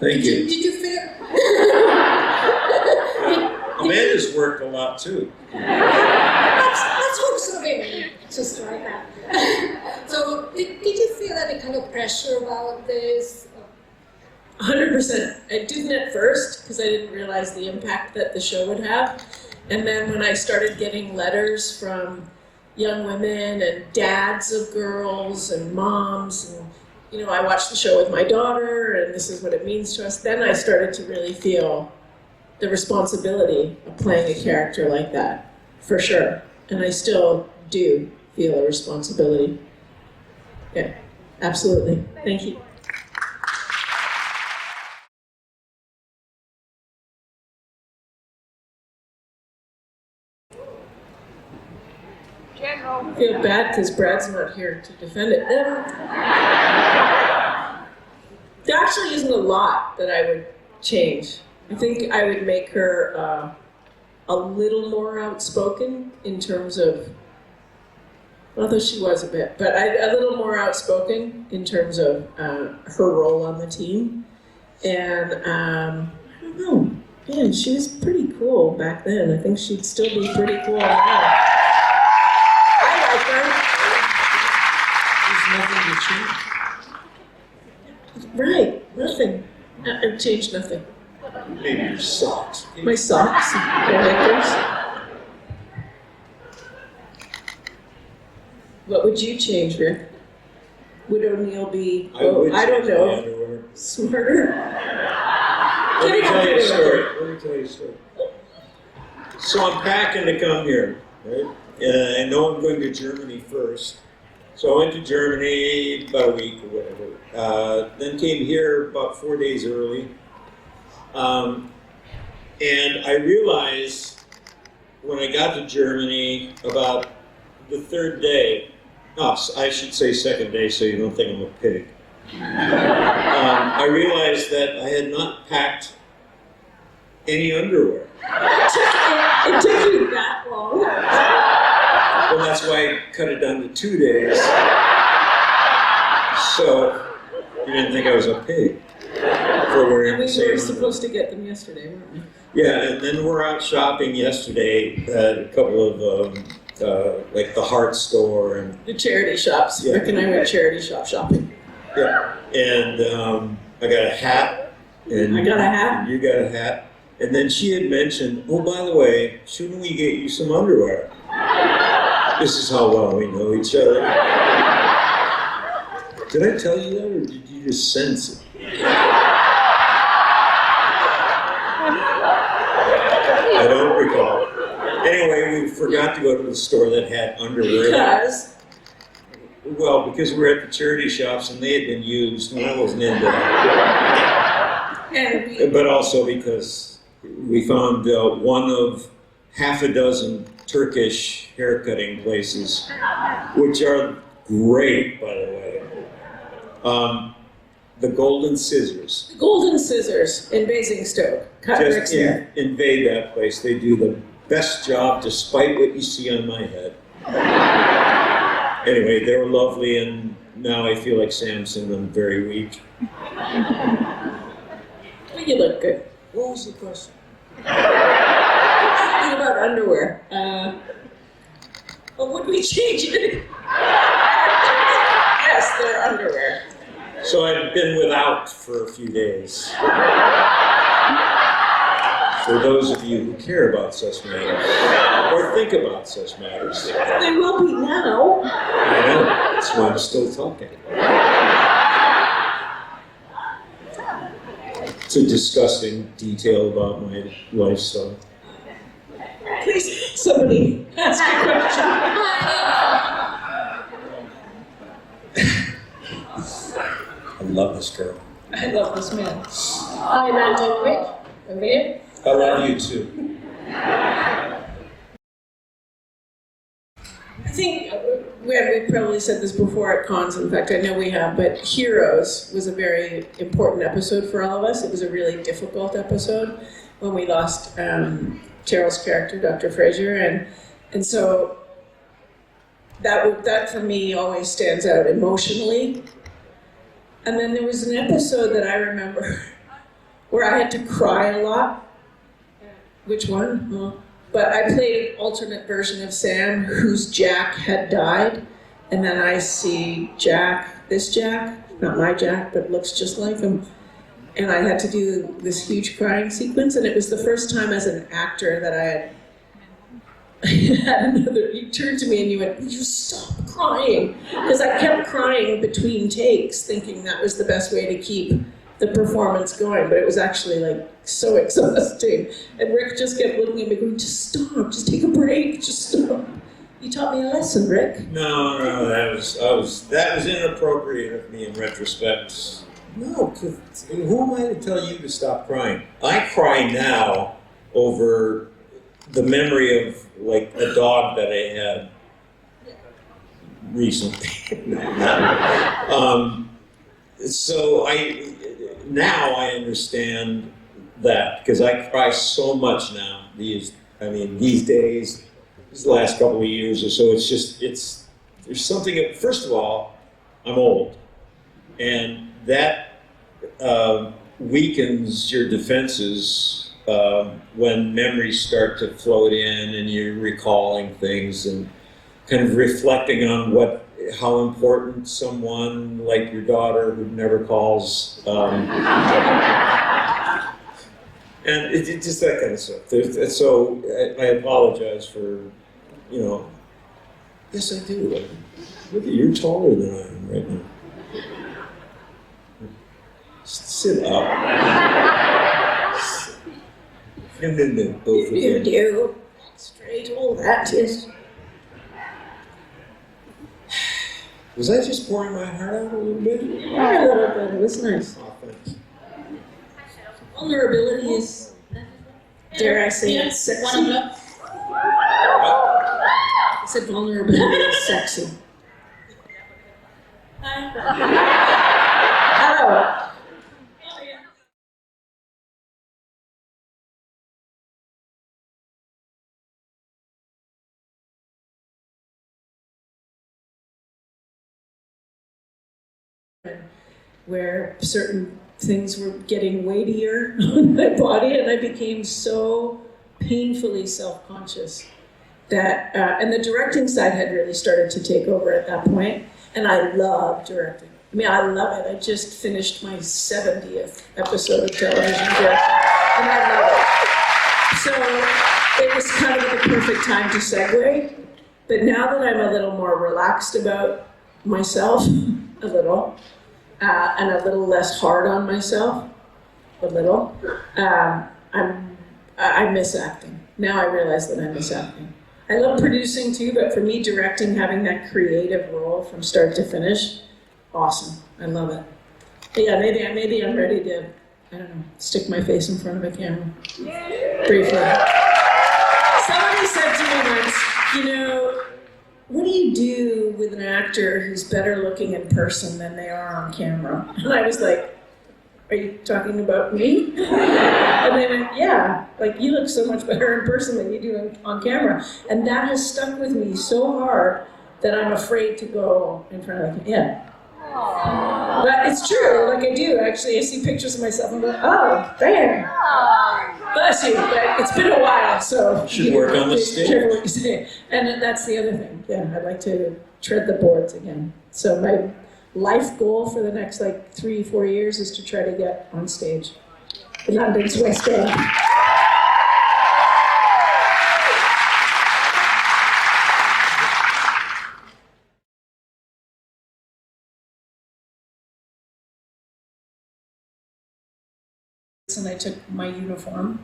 Thank you. Did you feel? Amanda's worked a lot too. Let's hope so, maybe. Just like that. So, did you feel any kind of pressure about this? 100%. I didn't at first because I didn't realize the impact that the show would have. And then when I started getting letters from young women and dads of girls and moms, and I watched the show with my daughter, and this is what it means to us. Then I started to really feel the responsibility of playing a character like that, for sure. And I still do feel a responsibility. Yeah, absolutely. Thank you. I feel bad because Brad's not here to defend it. There actually isn't a lot that I would change. I think I would make her a little more outspoken in terms of, although she was a bit, but a little more outspoken in terms of her role on the team. And I don't know, man, she was pretty cool back then. I think she'd still be pretty cool now. Right, nothing. I've changed nothing. Maybe your socks. My socks, connectors. What would you change, Rick? Would O'Neill be, I don't know, smarter? Let me tell you a story. So I'm packing to come here, right? I know I'm going to Germany first. So I went to Germany about a week or whatever. Then came here about 4 days early. And I realized when I got to Germany about the third day, I should say second day so you don't think I'm a pig. I realized that I had not packed any underwear. It took you that long. Well, that's why I cut it down to 2 days. So you didn't think I was a pig for wearing the same. We were supposed to get them yesterday, weren't we? Yeah, and then we're out shopping yesterday at a couple of like the Heart Store and the charity shops. Yeah. Rick and I went charity shop shopping. Yeah, and I got a hat. And I got a hat. You got a hat. And then she had mentioned, oh, by the way, shouldn't we get you some underwear? This is how well we know each other. Did I tell you that, or did you just sense it? I don't recall. Anyway, we forgot to go to the store that had underwear. Because? Well, because we were at the charity shops and they had been used, and I wasn't into that. But also because we found one of half a dozen Turkish haircutting places, which are great, by the way. The Golden Scissors. The Golden Scissors in Basingstoke. Just invade that place. They do the best job despite what you see on my head. Anyway, they were lovely, and now I feel like Samson. I'm very weak. But you look good. What was the question? Something about underwear. Would we change it? Yes, they're underwear. So I've been without for a few days. For those of you who care about such matters, or think about such matters. They will be now. I know, that's why I'm still talking. It's a disgusting detail about my lifestyle. Please, somebody ask a question. I love this girl. I love this man. Hi, Amanda. Wait, over here. I love you too. I think we probably said this before at cons. In fact, I know we have, but Heroes was a very important episode for all of us. It was a really difficult episode when we lost Cheryl's character, Dr. Fraser, and so that for me always stands out emotionally. And then there was an episode that I remember where I had to cry a lot. Which one? Well, but I played an alternate version of Sam whose Jack had died, and then I see Jack, this Jack, not my Jack, but looks just like him. And I had to do this huge crying sequence, and it was the first time as an actor that I had another, you turned to me and you went, "Will you stop crying?" Because I kept crying between takes, thinking that was the best way to keep the performance going, but it was actually like so exhausting. And Rick just kept looking at me going, "Just stop, just take a break, just stop." You taught me a lesson, Rick. No, that was inappropriate of me in retrospect. No, 'cause who am I to tell you to stop crying? I cry now over the memory of like a dog that I had recently. So now I understand that, because I cry so much now. These days, these last couple of years or so, there's something. First of all, I'm old, and that weakens your defenses when memories start to float in and you're recalling things and kind of reflecting on how important someone like your daughter who never calls, and it's just that kind of stuff. So I apologize for, yes I do. Look, you're taller than I am right now. Sit up. And then both of You them. do. Straight, all that is. Was I just pouring my heart out a little bit? Yeah, a little bit. It was nice. Oh, thanks. Vulnerability is, dare I say it, sexy. I said vulnerability is sexy. Oh. Where certain things were getting weightier on my body, and I became so painfully self-conscious that, and the directing side had really started to take over at that point, and I love directing. I mean, I love it. I just finished my 70th episode of television directing, and I love it. So it was kind of the perfect time to segue, but now that I'm a little more relaxed about myself, a little, and a little less hard on myself, a little. I miss acting. Now I realize that I miss acting. I love producing too, but for me, directing, having that creative role from start to finish, awesome. I love it. But yeah, maybe I'm ready to, I don't know, stick my face in front of a camera. Briefly. Somebody said to me once, what do you do with an actor who's better looking in person than they are on camera? And I was like, are you talking about me? And they went, yeah, like you look so much better in person than you do on camera. And that has stuck with me so hard that I'm afraid to go in front of the camera. Yeah. But it's true, like I do, actually. I see pictures of myself and go, oh, there. Bless you, but it's been a while, so. Should work on the stage. Careful what you say. And that's the other thing, yeah, I'd like to tread the boards again. So my life goal for the next 3-4 years is to try to get on stage. London's West End. And I took my uniform,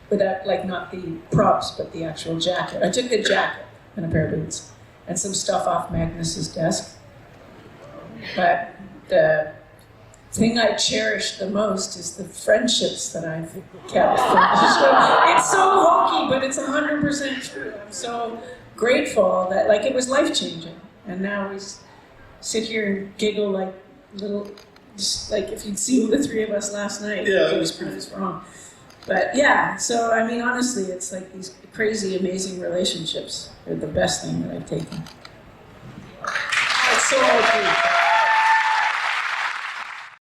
without not the props, but the actual jacket. I took the jacket and a pair of boots and some stuff off Magnus's desk. But the thing I cherish the most is the friendships that I've kept from the show. It's so hokey, but it's 100% true. I'm so grateful that it was life-changing. And now we sit here and giggle like little. Just if you'd seen the three of us last night, yeah, it was pretty wrong. But yeah, so I mean, honestly, it's these crazy, amazing relationships are the best thing that I've taken. It's so hard to